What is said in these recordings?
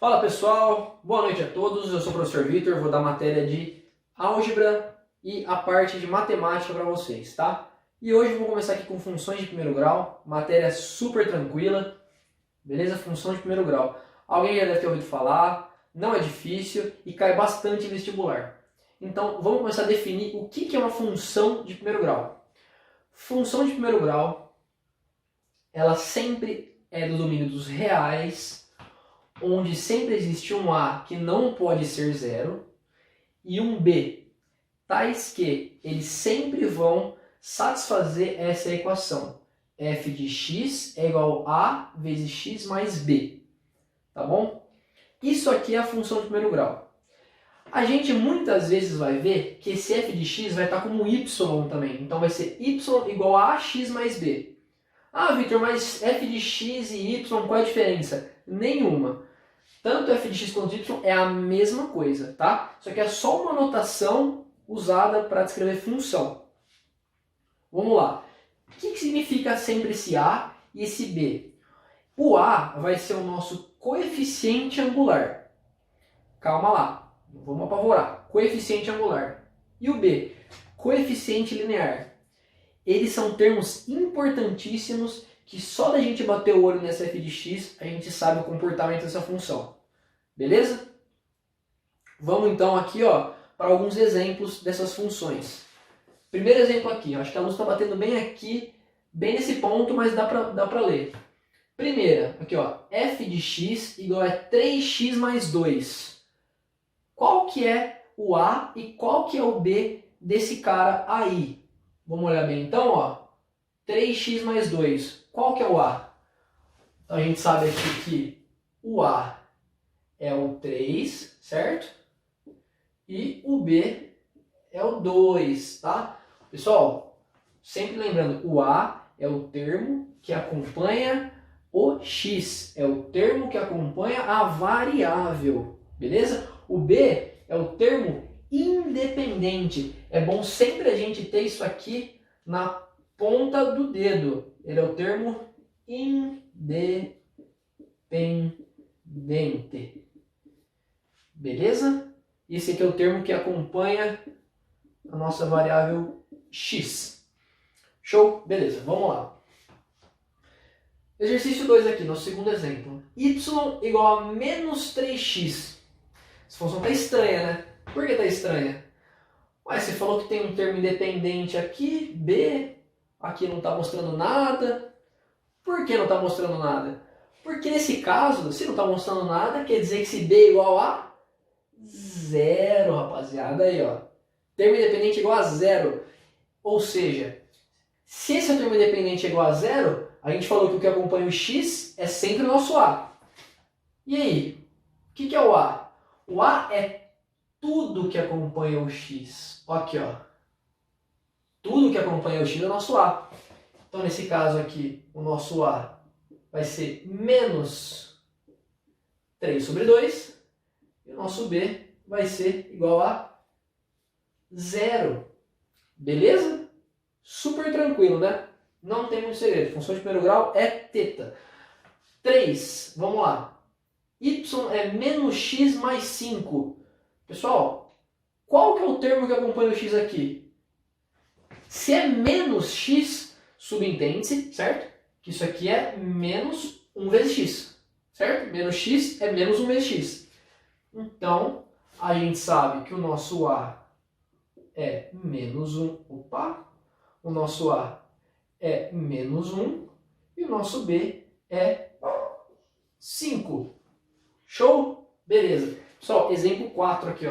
Fala pessoal, boa noite a todos, eu sou o professor Vitor, vou dar matéria de álgebra e a parte de matemática para vocês, tá? E hoje vou começar aqui com funções de primeiro grau, matéria super tranquila, beleza? Função de primeiro grau. Alguém já deve ter ouvido falar, não é difícil e cai bastante em vestibular. Então vamos começar a definir o que é uma função de primeiro grau. Função de primeiro grau, ela sempre é do domínio dos reais, onde sempre existe um A que não pode ser zero e um B, tais que eles sempre vão satisfazer essa equação. F de x é igual a vezes x mais b, tá bom? Isso aqui é a função de primeiro grau. A gente muitas vezes vai ver que esse f de x vai estar como y também, então vai ser y igual a x mais b. Ah, Vitor, mas f de x e y, qual é a diferença? Nenhuma. Tanto f de x quanto y é a mesma coisa, tá? Só que é só uma notação usada para descrever função. Vamos lá. O que significa sempre esse A e esse B? O A vai ser o nosso coeficiente angular. Calma lá, não vamos apavorar. Coeficiente angular. E o B? Coeficiente linear. Eles são termos importantíssimos que só da gente bater o olho nessa f de x, a gente sabe o comportamento dessa função. Beleza? Vamos então aqui para alguns exemplos dessas funções. Primeiro exemplo aqui, acho que a luz está batendo bem aqui, bem nesse ponto, mas dá para ler. Primeira, aqui f de x igual a 3x mais 2. Qual que é o A e qual que é o B desse cara aí? Vamos olhar bem então, 3x mais 2. Qual que é o A? Então a gente sabe aqui que o A é o 3, certo? E o B é o 2, tá? Pessoal, sempre lembrando, o A é o termo que acompanha o x, é o termo que acompanha a variável, beleza? O B é o termo independente. É bom sempre a gente ter isso aqui na ponta do dedo. Ele é o termo independente. Beleza? Esse aqui é o termo que acompanha a nossa variável x. Show? Beleza, vamos lá. Exercício 2 aqui, nosso segundo exemplo. Y igual a menos 3x. Essa função está estranha, né? Por que está estranha? Mas você falou que tem um termo independente aqui, b, aqui não está mostrando nada. Por que não está mostrando nada? Porque nesse caso, se não está mostrando nada, quer dizer que esse b é igual a zero, rapaziada. Aí, termo independente igual a zero. Ou seja, se esse termo independente é igual a zero, a gente falou que o que acompanha o x é sempre o nosso a. E aí, o que é o a? O a é tudo que acompanha o x. Aqui, tudo que acompanha o x é o nosso a. Então, nesse caso aqui, o nosso a vai ser menos 3 sobre 2. E o nosso b vai ser igual a zero. Beleza? Super tranquilo, né? Não tem muito segredo. Função de primeiro grau é θ. 3. Vamos lá. Y é menos x mais 5. Pessoal, qual que é o termo que acompanha o x aqui? Se é menos x, subentende-se, certo? Que isso aqui é menos 1 vezes x, certo? Menos x é menos 1 vezes x. Então, a gente sabe que o nosso A é menos 1. Opa! O nosso A é menos 1 e o nosso B é 5. Show? Beleza. Pessoal, exemplo 4 aqui,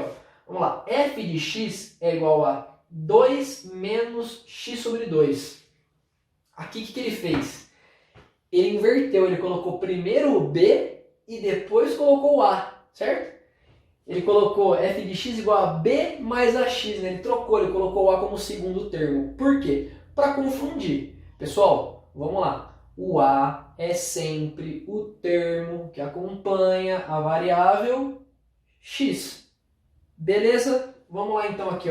Vamos lá. F de x é igual a 2 menos x sobre 2. Aqui, o que ele fez? Ele inverteu, ele colocou primeiro o B e depois colocou o A, certo? Ele colocou f de x igual a b mais ax, né? Ele trocou, ele colocou o a como segundo termo. Por quê? Para confundir. Pessoal, vamos lá. O a é sempre o termo que acompanha a variável x. Beleza? Vamos lá então aqui,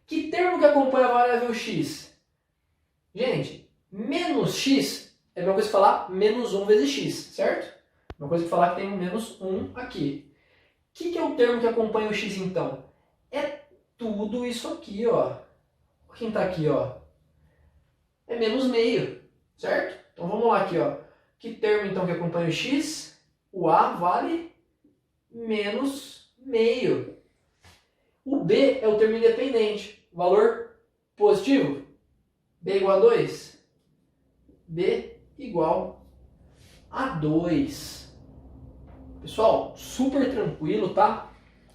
Que termo que acompanha a variável x? Gente, menos x é a mesma coisa que falar menos 1 vezes x, certo? Uma coisa que falar que tem um menos 1 aqui. O que é o termo que acompanha o x então? É tudo isso aqui, ó. Quem está aqui, ó? É menos meio, certo? Então vamos lá aqui, ó. Que termo então que acompanha o x? O a vale menos meio. O b é o termo independente. Valor positivo. B igual a 2. B igual a 2. Pessoal, super tranquilo, tá?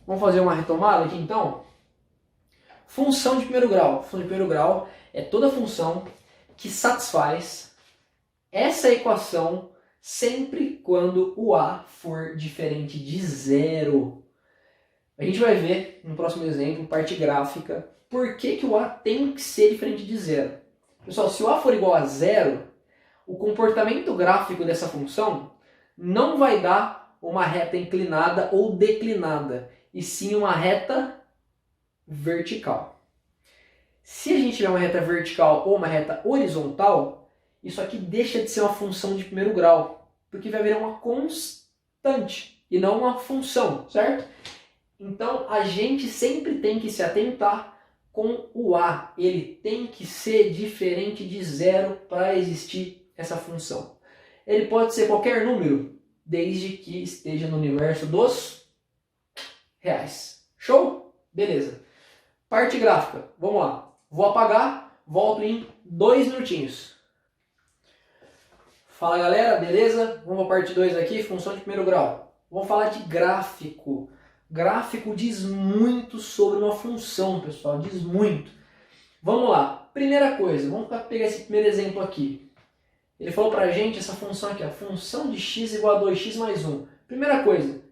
Vamos fazer uma retomada aqui então? Função de primeiro grau. Função de primeiro grau é toda função que satisfaz essa equação sempre quando o a for diferente de zero. A gente vai ver no próximo exemplo, parte gráfica, por que o a tem que ser diferente de zero. Pessoal, se o a for igual a zero, o comportamento gráfico dessa função não vai dar uma reta inclinada ou declinada, e sim uma reta vertical. Se a gente tiver uma reta vertical ou uma reta horizontal, isso aqui deixa de ser uma função de primeiro grau, porque vai virar uma constante e não uma função, certo? Então a gente sempre tem que se atentar com o a. Ele tem que ser diferente de zero para existir essa função. Ele pode ser qualquer número, desde que esteja no universo dos reais. Show? Beleza. Parte gráfica. Vamos lá. Vou apagar, volto em 2 minutinhos. Fala galera, beleza? Vamos para a parte 2 aqui, função de primeiro grau. Vamos falar de gráfico. Gráfico diz muito sobre uma função, pessoal, diz muito. Vamos lá, primeira coisa, vamos pegar esse primeiro exemplo aqui. Ele falou pra gente essa função aqui, a função de x igual a 2x mais 1. Primeira coisa,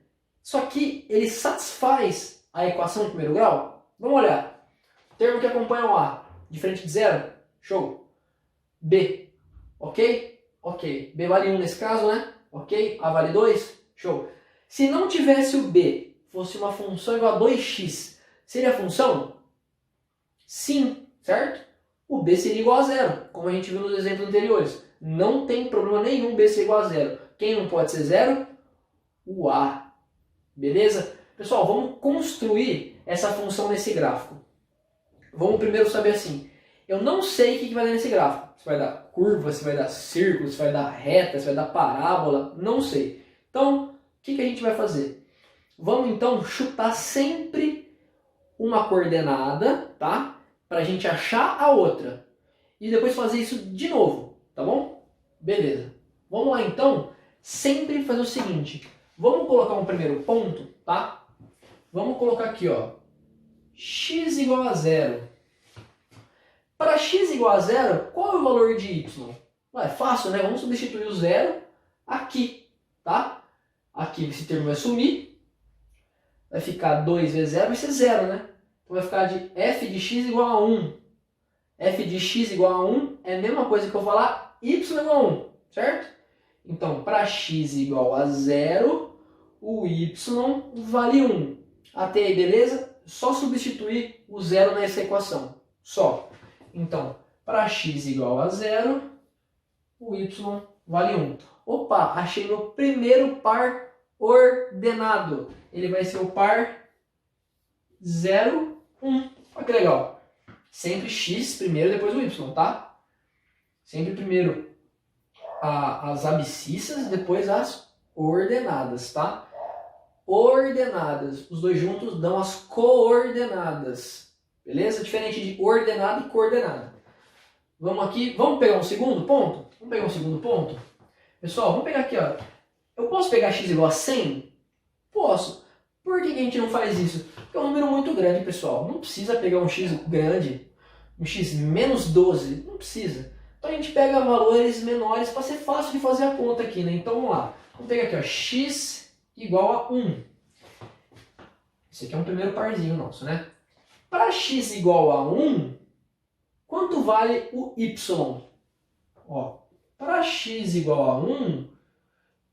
isso aqui ele satisfaz a equação de primeiro grau? Vamos olhar. Termo que acompanha o a, diferente de zero? Show. B, ok? Ok. B vale 1 nesse caso, né? Ok? A vale 2? Show. Se não tivesse o b, fosse uma função igual a 2x, seria a função? Sim, certo? O b seria igual a zero, como a gente viu nos exemplos anteriores. Não tem problema nenhum b ser igual a zero. Quem não pode ser zero? O a. Beleza? Pessoal, vamos construir essa função nesse gráfico. Vamos primeiro saber assim, eu não sei o que vai dar nesse gráfico. Se vai dar curva, se vai dar círculo, se vai dar reta, se vai dar parábola, não sei. Então, o que a gente vai fazer? Vamos então chutar sempre uma coordenada, tá? Para a gente achar a outra. E depois fazer isso de novo, tá bom? Beleza. Vamos lá então, sempre fazer o seguinte. Vamos colocar um primeiro ponto, tá? Vamos colocar aqui, ó. X igual a zero. Para x igual a zero, qual é o valor de y? É fácil, né? Vamos substituir o zero aqui, tá? Aqui esse termo vai sumir. Vai ficar 2 vezes 0, vai ser 0, né? Então vai ficar de f de x igual a 1. F de x igual a 1 é a mesma coisa que eu falar y igual a 1, certo? Então, para x igual a 0, o y vale 1. Até aí, beleza? Só substituir o 0 nessa equação. Só. Então, para x igual a 0, o y vale 1. Opa, achei meu primeiro par ordenado. Ele vai ser o par 0, 1. Olha que legal. Sempre x primeiro, depois o y, tá? Sempre primeiro as abscissas, depois as ordenadas, tá? Ordenadas. Os dois juntos dão as coordenadas. Beleza? Diferente de ordenada e coordenada. Vamos aqui, vamos pegar um segundo ponto? Vamos pegar um segundo ponto? Pessoal, vamos pegar aqui, ó. Eu posso pegar x igual a 100? Posso. Por que a gente não faz isso? Porque é um número muito grande, pessoal. Não precisa pegar um x grande, um x menos 12. Não precisa. Então a gente pega valores menores para ser fácil de fazer a conta aqui, né? Então vamos lá. Vamos pegar aqui, ó. X igual a 1. Esse aqui é um primeiro parzinho nosso, né? Para x igual a 1, quanto vale o y? Ó, para x igual a 1,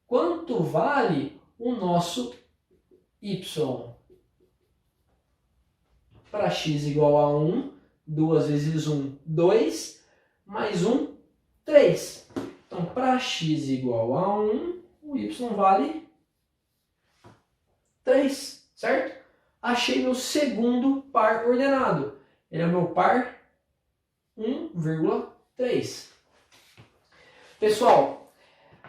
quanto vale o nosso y? Para x igual a 1, 2 vezes 1, 2, mais 1, 3. Então, para x igual a 1, o y vale 3, certo? Achei meu segundo par ordenado. Ele é o meu par 1,3. Pessoal,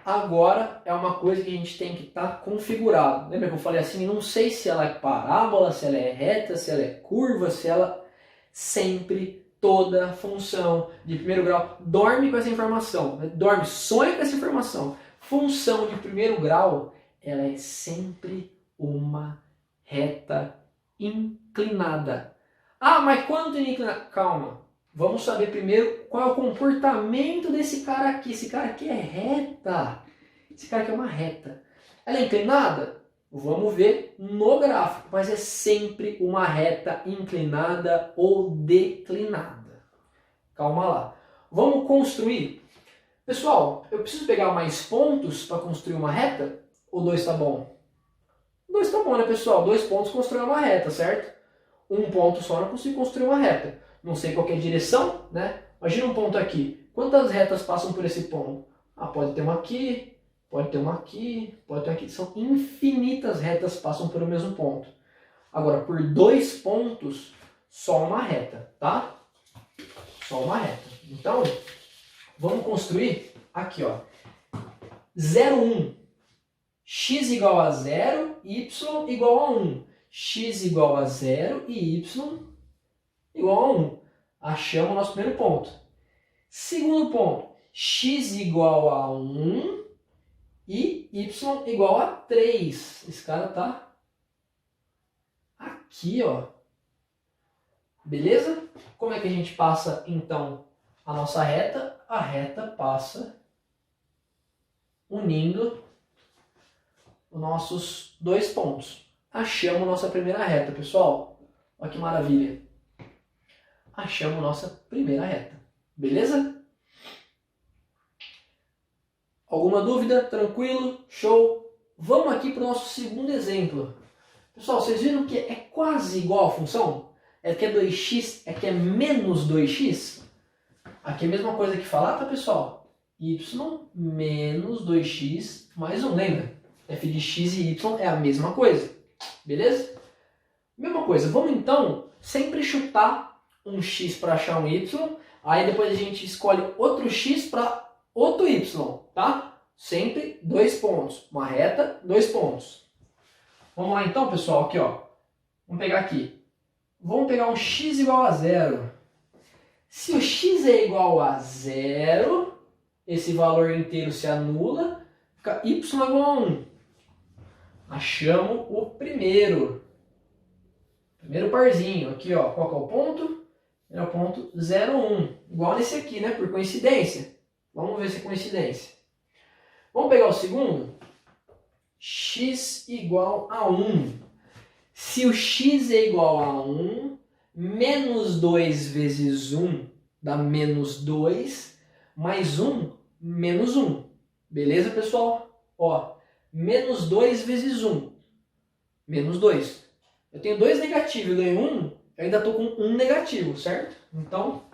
agora é uma coisa que a gente tem que estar configurado. Lembra que eu falei assim, não sei se ela é parábola, se ela é reta, se ela é curva, se ela... Sempre, toda função de primeiro grau dorme com essa informação. Dorme, sonha com essa informação. Função de primeiro grau, ela é sempre uma reta inclinada. Ah, mas quanto inclinada? Calma. Vamos saber primeiro qual é o comportamento desse cara aqui. Esse cara aqui é reta. Esse cara aqui é uma reta. Ela é inclinada? Vamos ver no gráfico. Mas é sempre uma reta inclinada ou declinada. Calma lá. Vamos construir. Pessoal, eu preciso pegar mais pontos para construir uma reta? Ou 2 tá bom? 2 tá bom, né, pessoal? 2 pontos construir uma reta, certo? Um ponto só não consigo construir uma reta. Não sei qual que é a direção, né? Imagina um ponto aqui. Quantas retas passam por esse ponto? Ah, pode ter uma aqui, pode ter uma aqui, pode ter uma aqui. São infinitas retas que passam pelo mesmo ponto. Agora, por 2 pontos, só uma reta, tá? Só uma reta. Então, vamos construir aqui, ó. 0, 1. X igual a 0, y igual a 1. X igual a 0 e y igual a 1. Achamos o nosso primeiro ponto. Segundo ponto, x igual a 1 e y igual a 3. Esse cara tá aqui, ó. Beleza? Como é que a gente passa, então, a nossa reta? A reta passa unindo os nossos 2 pontos. Achamos nossa primeira reta, pessoal. Olha que maravilha. Achamos nossa primeira reta. Beleza? Alguma dúvida? Tranquilo? Show? Vamos aqui para o nosso segundo exemplo. Pessoal, vocês viram que é quase igual a função? É que é 2x, é que é menos 2x? Aqui é a mesma coisa que falar, tá, pessoal? Y menos 2x mais 1, lembra? F de x e y é a mesma coisa. Beleza? Mesma coisa. Vamos então sempre chutar um x para achar um y. Aí depois a gente escolhe outro x para outro y, tá? Sempre 2 pontos. Uma reta, 2 pontos. Vamos lá então, pessoal. Aqui, ó. Vamos pegar aqui. Vamos pegar um x igual a 0. Se o x é igual a 0, esse valor inteiro se anula, fica y igual a 1. Achamos o primeiro parzinho. Aqui, ó. Qual que é o ponto? É o ponto 0, 1. Igual nesse aqui, né? Por coincidência. Vamos ver se é coincidência. Vamos pegar o segundo? X igual a 1. Se o x é igual a 1, menos 2 vezes 1 dá menos 2, mais 1, menos 1. Beleza, pessoal? Ó, menos 2 vezes 1, menos 2. Eu tenho 2 negativos, eu ganho 1, eu ainda estou com 1 negativo, certo? Então,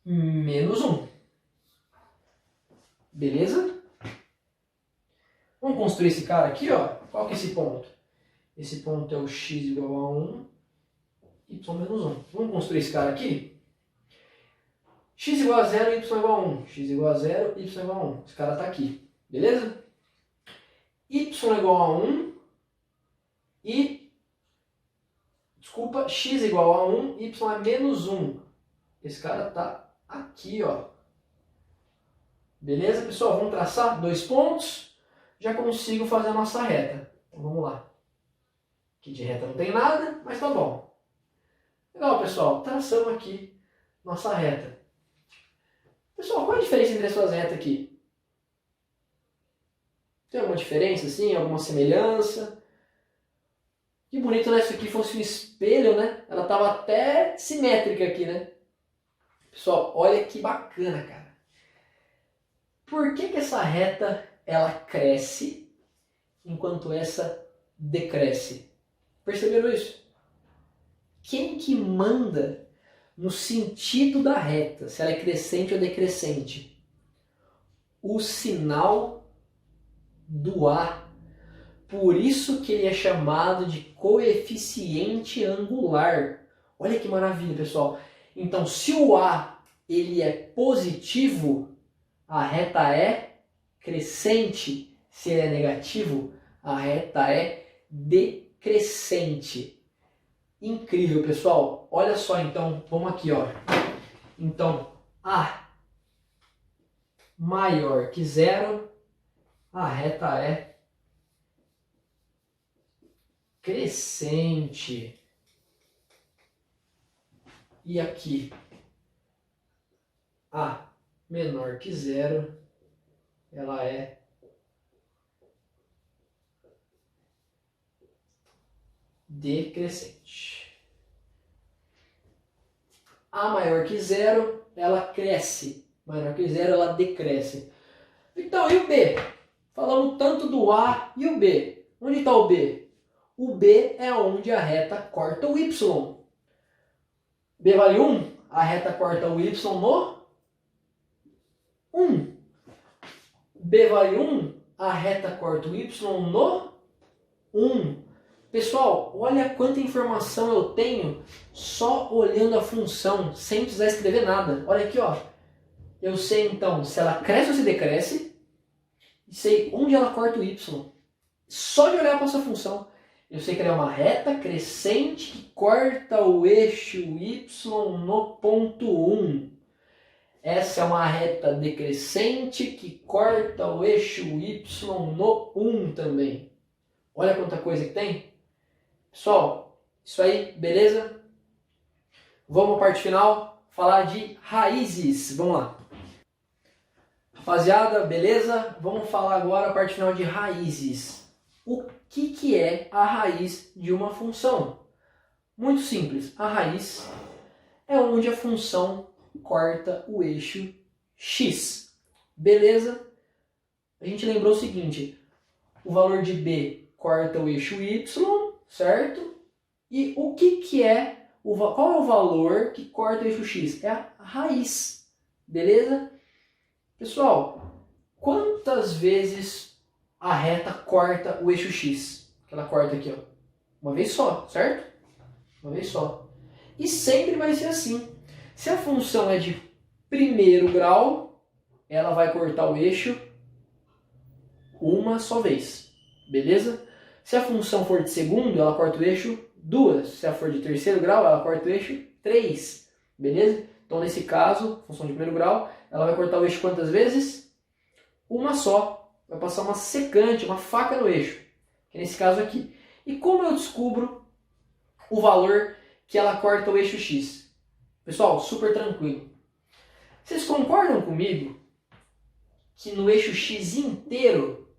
menos 1. Beleza? Vamos construir esse cara aqui, ó. Qual que é esse ponto? Esse ponto é o x igual a 1, y menos 1. Vamos construir esse cara aqui? X igual a 0, y igual a 1. X igual a 0, y igual a 1. Esse cara está aqui. Beleza? Y igual a 1 e... Desculpa, x igual a 1, y é menos 1. Esse cara está aqui, ó. Beleza, pessoal? Vamos traçar 2 pontos. Já consigo fazer a nossa reta. Então vamos lá. Aqui de reta não tem nada, mas tá bom. Legal, pessoal. Traçamos aqui nossa reta. Pessoal, qual é a diferença entre as suas retas aqui? Tem alguma diferença, assim? Alguma semelhança? Que bonito, né? Se isso aqui fosse um espelho, né? Ela tava até simétrica aqui, né? Pessoal, olha que bacana, cara. Por que essa reta, ela cresce, enquanto essa decresce? Perceberam isso? Quem que manda no sentido da reta, se ela é crescente ou decrescente? O sinal do A. Por isso que ele é chamado de coeficiente angular. Olha que maravilha, pessoal. Então, se o A ele é positivo, a reta é crescente. Se ele é negativo, a reta é decrescente. Incrível, pessoal. Olha só, então, vamos aqui, ó. Então, A maior que zero, a reta é crescente. E aqui, A menor que zero, ela é decrescente. A maior que zero, ela cresce. Maior que zero, ela decresce. Então, e o B? Falamos tanto do A e o B. Onde está o B? O B é onde a reta corta o Y. B vale 1, a reta corta o Y no 1. B vale 1, a reta corta o Y no 1. Pessoal, olha quanta informação eu tenho só olhando a função, sem precisar escrever nada. Olha aqui, ó. Eu sei então se ela cresce ou se decresce, e sei onde ela corta o Y. Só de olhar para essa função, eu sei que ela é uma reta crescente que corta o eixo Y no ponto 1. Essa é uma reta decrescente que corta o eixo Y no 1 também. Olha quanta coisa que tem. Pessoal, isso aí, beleza? Vamos à parte final, falar de raízes. Vamos lá. Rapaziada, beleza? Vamos falar agora a parte final de raízes. O que é a raiz de uma função? Muito simples. A raiz é onde a função corta o eixo x. Beleza? A gente lembrou o seguinte. O valor de b corta o eixo y, certo? E o que é, qual é o valor que corta o eixo x? É a raiz. Beleza? Pessoal, quantas vezes a reta corta o eixo x? Que ela corta aqui, ó. Uma vez só, certo? Uma vez só. E sempre vai ser assim. Se a função é de primeiro grau, ela vai cortar o eixo uma só vez. Beleza? Se a função for de segundo, ela corta o eixo duas. Se ela for de terceiro grau, ela corta o eixo 3. Beleza? Então, nesse caso, função de primeiro grau, ela vai cortar o eixo quantas vezes? Uma só. Vai passar uma secante, uma faca no eixo. Que é nesse caso aqui. E como eu descubro o valor que ela corta o eixo x? Pessoal, super tranquilo. Vocês concordam comigo que no eixo x inteiro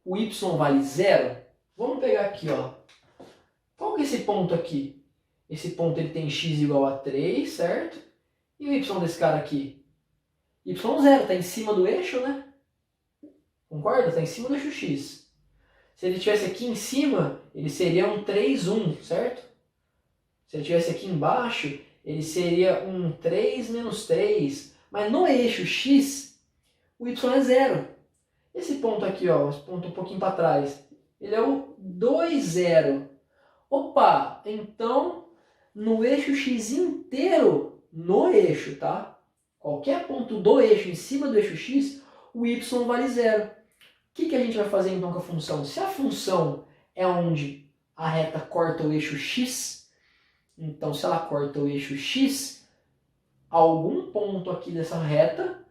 o y vale zero? Vamos pegar aqui, ó. Qual que é esse ponto aqui? Esse ponto ele tem x igual a 3, certo? E o y desse cara aqui? y0, está em cima do eixo, né? Concorda? Está em cima do eixo x. Se ele estivesse aqui em cima, ele seria um 3, 1, certo? Se ele estivesse aqui embaixo, ele seria um 3 menos 3. Mas no eixo x, o y é zero. Esse ponto aqui, ó, esse ponto um pouquinho para trás, ele é o 2, 0. Opa, então no eixo x inteiro, no eixo, tá? Qualquer ponto do eixo em cima do eixo x, o y vale zero. O que a gente vai fazer então com a função? Se a função é onde a reta corta o eixo x, então se ela corta o eixo x, algum ponto aqui dessa reta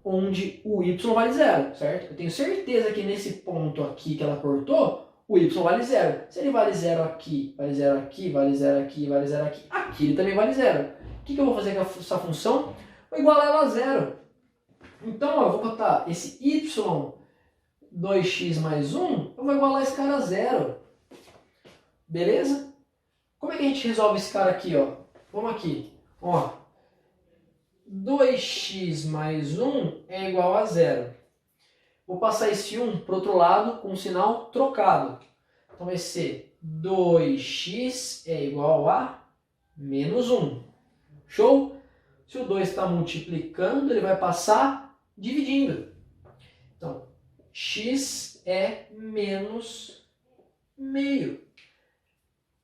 onde o y vale zero, certo? Eu tenho certeza que nesse ponto aqui que ela cortou, o y vale zero. Se ele vale zero aqui, vale zero aqui, vale zero aqui, vale zero aqui, aqui ele também vale zero. O que eu vou fazer com essa função? Vou igualar ela a zero. Então, ó, eu vou botar esse y 2x mais 1, eu vou igualar esse cara a zero. Beleza? Como é que a gente resolve esse cara aqui, ó? Vamos aqui, ó. 2x mais 1 é igual a zero. Vou passar esse 1 para o outro lado com um sinal trocado. Então vai ser 2x é igual a menos 1. Show? Se o 2 está multiplicando, ele vai passar dividindo. Então, x é menos meio.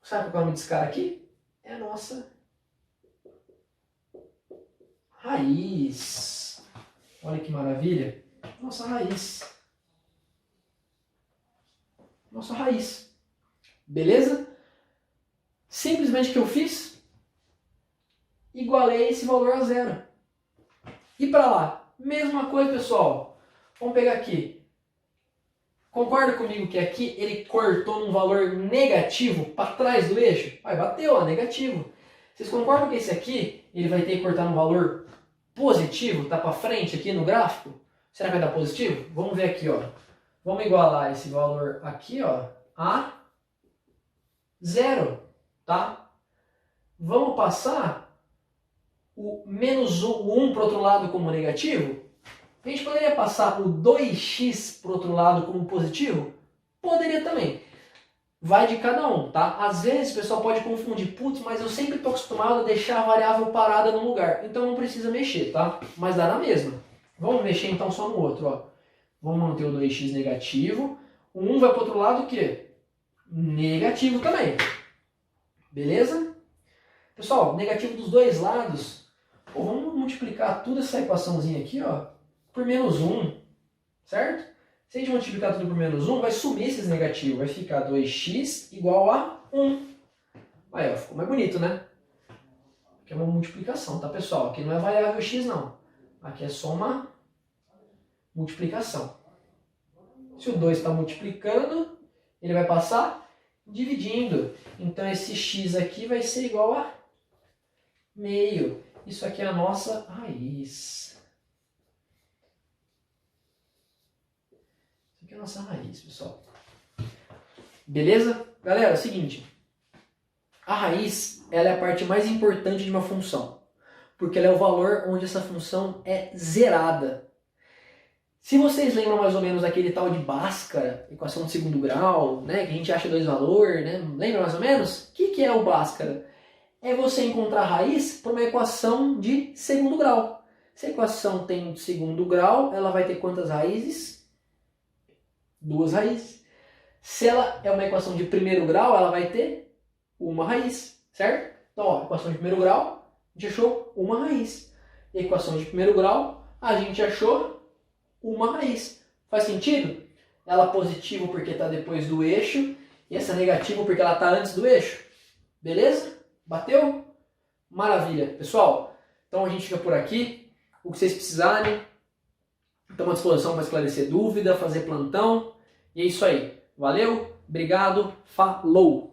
Sabe qual é o nome desse cara aqui? É a nossa raiz. Olha que maravilha. Nossa raiz. Nossa raiz. Beleza? Simplesmente o que eu fiz? Igualei esse valor a zero. E para lá? Mesma coisa, pessoal. Vamos pegar aqui. Concorda comigo que aqui ele cortou num valor negativo para trás do eixo? Vai, bateu, ó, negativo. Vocês concordam que esse aqui ele vai ter que cortar num valor positivo? Tá para frente aqui no gráfico? Será que vai dar positivo? Vamos ver aqui, ó. Vamos igualar esse valor aqui, ó, a zero, tá? Vamos passar o menos 1, o 1 para o outro lado como negativo? A gente poderia passar o 2x para o outro lado como positivo? Poderia também. Vai de cada um, tá? Às vezes o pessoal pode confundir, putz, mas eu sempre estou acostumado a deixar a variável parada no lugar. Então não precisa mexer, tá? Mas dá na mesma. Vamos mexer então só no outro, ó. Vamos manter o 2x negativo. O 1 vai para o outro lado o quê? Negativo também. Beleza? Pessoal, negativo dos dois lados. Pô, vamos multiplicar toda essa equaçãozinha aqui, ó, por menos 1. Certo? Se a gente multiplicar tudo por menos 1, vai sumir esses negativos. Vai ficar 2x igual a 1. Aí, ó, ficou mais bonito, né? Aqui é uma multiplicação, tá, pessoal? Aqui não é variável x, não. Aqui é só uma multiplicação. Se o 2 está multiplicando, ele vai passar dividindo. Então esse x aqui vai ser igual a meio. Isso aqui é a nossa raiz. Isso aqui é a nossa raiz, pessoal. Beleza? Galera, é o seguinte. A raiz, ela é a parte mais importante de uma função. Porque ela é o valor onde essa função é zerada. Se vocês lembram mais ou menos daquele tal de Bhaskara, equação de segundo grau, né, que a gente acha dois valores, né? Lembra mais ou menos? O que é o Bhaskara? É você encontrar a raiz por uma equação de segundo grau. Se a equação tem segundo grau, ela vai ter quantas raízes? 2 raízes. Se ela é uma equação de primeiro grau, ela vai ter uma raiz, certo? Então, ó, equação de primeiro grau, a gente achou uma raiz. Equação de primeiro grau, a gente achou uma raiz. Faz sentido? Ela positivo porque está depois do eixo e essa negativo porque ela está antes do eixo. Beleza? Bateu? Maravilha. Pessoal, então a gente fica por aqui. O que vocês precisarem, estamos à disposição para esclarecer dúvida, fazer plantão. E é isso aí. Valeu, obrigado, falou!